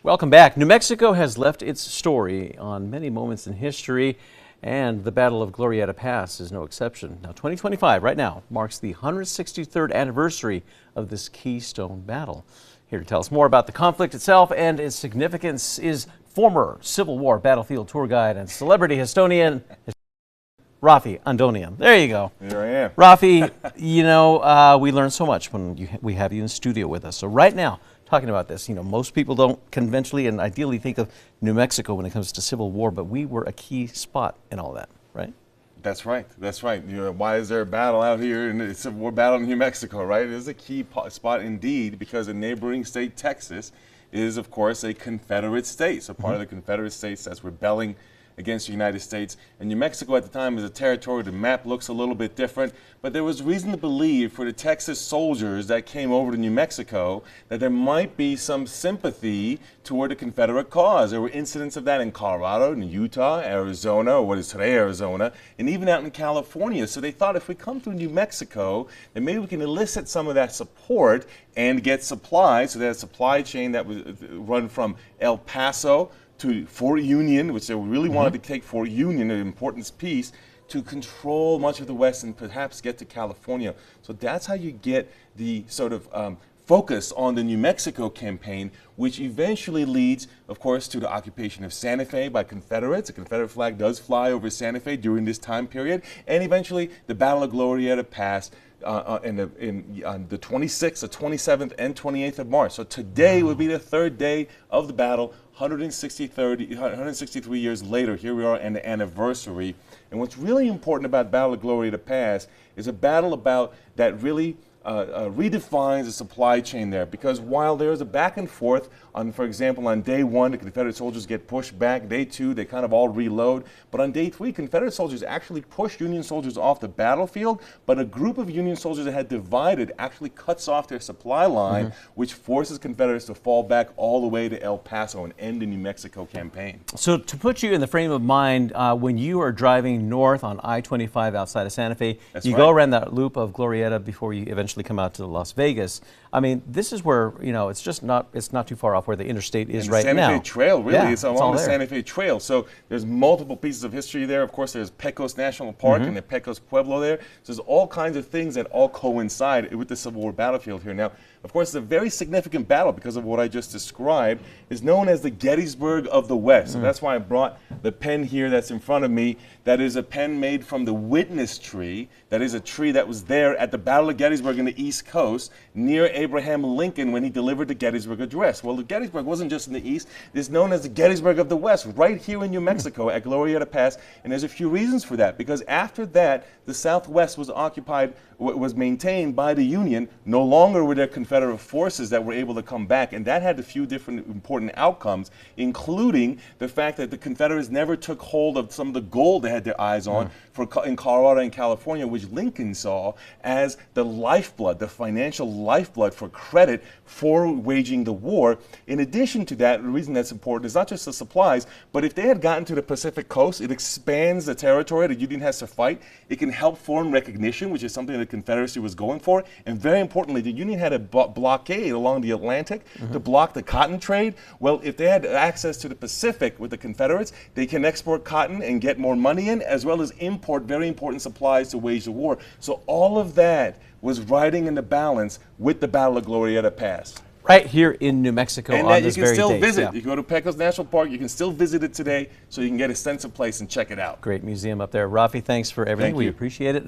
Welcome back. New Mexico has left its story on many moments in history, and the Battle of Glorieta Pass is no exception. Now, 2025, right now, marks the 163rd anniversary of this keystone battle. Here to tell us more about the conflict itself and its significance is former Civil War battlefield tour guide and celebrity historian, Raffi Andonian. There you go. Here I am. Raffi, we learn so much when we have you in studio with us. So right now, talking about this, most people don't conventionally and ideally think of New Mexico when it comes to Civil War, but we were a key spot in all that, right? That's right. That's right. Why is there a battle out here in the Civil War battle in New Mexico, right? It is a key spot indeed because the neighboring state, Texas, is, of course, a Confederate state. So part of the Confederate states that's rebelling against the United States. And New Mexico at the time is a territory. The map looks a little bit different, but there was reason to believe for the Texas soldiers that came over to New Mexico that there might be some sympathy toward the Confederate cause. There were incidents of that in Colorado, in Utah, Arizona, or what is today Arizona, and even out in California. So they thought if we come through New Mexico, then maybe we can elicit some of that support and get supplies. So that supply chain that was run from El Paso to Fort Union, which they really wanted to take Fort Union, an important piece, to control much of the West and perhaps get to California. So that's how you get the sort of focus on the New Mexico campaign, which eventually leads, of course, to the occupation of Santa Fe by Confederates. The Confederate flag does fly over Santa Fe during this time period, and eventually the Battle of Glorieta Pass on the 26th, the 27th, and 28th of March. So today would be the third day of the battle, 163 years later. Here we are in the anniversary. And what's really important about Battle of Glorieta Pass is a battle about that really redefines the supply chain there, because while there's a back and forth on, for example, on day one, the Confederate soldiers get pushed back. Day two, they kind of all reload. But on day three, Confederate soldiers actually pushed Union soldiers off the battlefield, but a group of Union soldiers that had divided actually cuts off their supply line, which forces Confederates to fall back all the way to El Paso and end the New Mexico campaign. So to put you in the frame of mind, when you are driving north on I-25 outside of Santa Fe, go around that loop of Glorieta before you eventually come out to Las Vegas. I mean, this is where, it's not too far off where the interstate is right now. The Santa Fe Trail, really. Yeah, it's along the Santa Fe Trail. So there's multiple pieces of history there. Of course, there's Pecos National Park and the Pecos Pueblo there. So there's all kinds of things that all coincide with the Civil War battlefield here. Now, of course, it's a very significant battle because of what I just described. It's known as the Gettysburg of the West. So that's why I brought the pen here that's in front of me. That is a pen made from the witness tree. That is a tree that was there at the Battle of Gettysburg in the East Coast near Abraham Lincoln when he delivered the Gettysburg Address. Well, the Gettysburg wasn't just in the East. It's known as the Gettysburg of the West, right here in New Mexico at Glorieta Pass. And there's a few reasons for that, because after that, the Southwest was occupied, was maintained by the Union. No longer were there Confederate forces that were able to come back, and that had a few different important outcomes, including the fact that the Confederates never took hold of some of the gold they had their eyes on in Colorado and California, which Lincoln saw as the lifeblood, the financial lifeblood for credit for waging the war. In addition to that, the reason that's important is not just the supplies, but if they had gotten to the Pacific coast, it expands the territory the Union has to fight. It can help foreign recognition, which is something the Confederacy was going for. And very importantly, the Union had a blockade along the Atlantic to block the cotton trade. Well, if they had access to the Pacific with the Confederates, they can export cotton and get more money in, as well as import very important supplies to wage the war. So all of that was riding in the balance with the Battle of Glorieta Pass. Right here in New Mexico and on this very day. You can still visit. You go to Pecos National Park, you can still visit it today, so you can get a sense of place and check it out. Great museum up there. Raffi, thanks for everything. We appreciate it.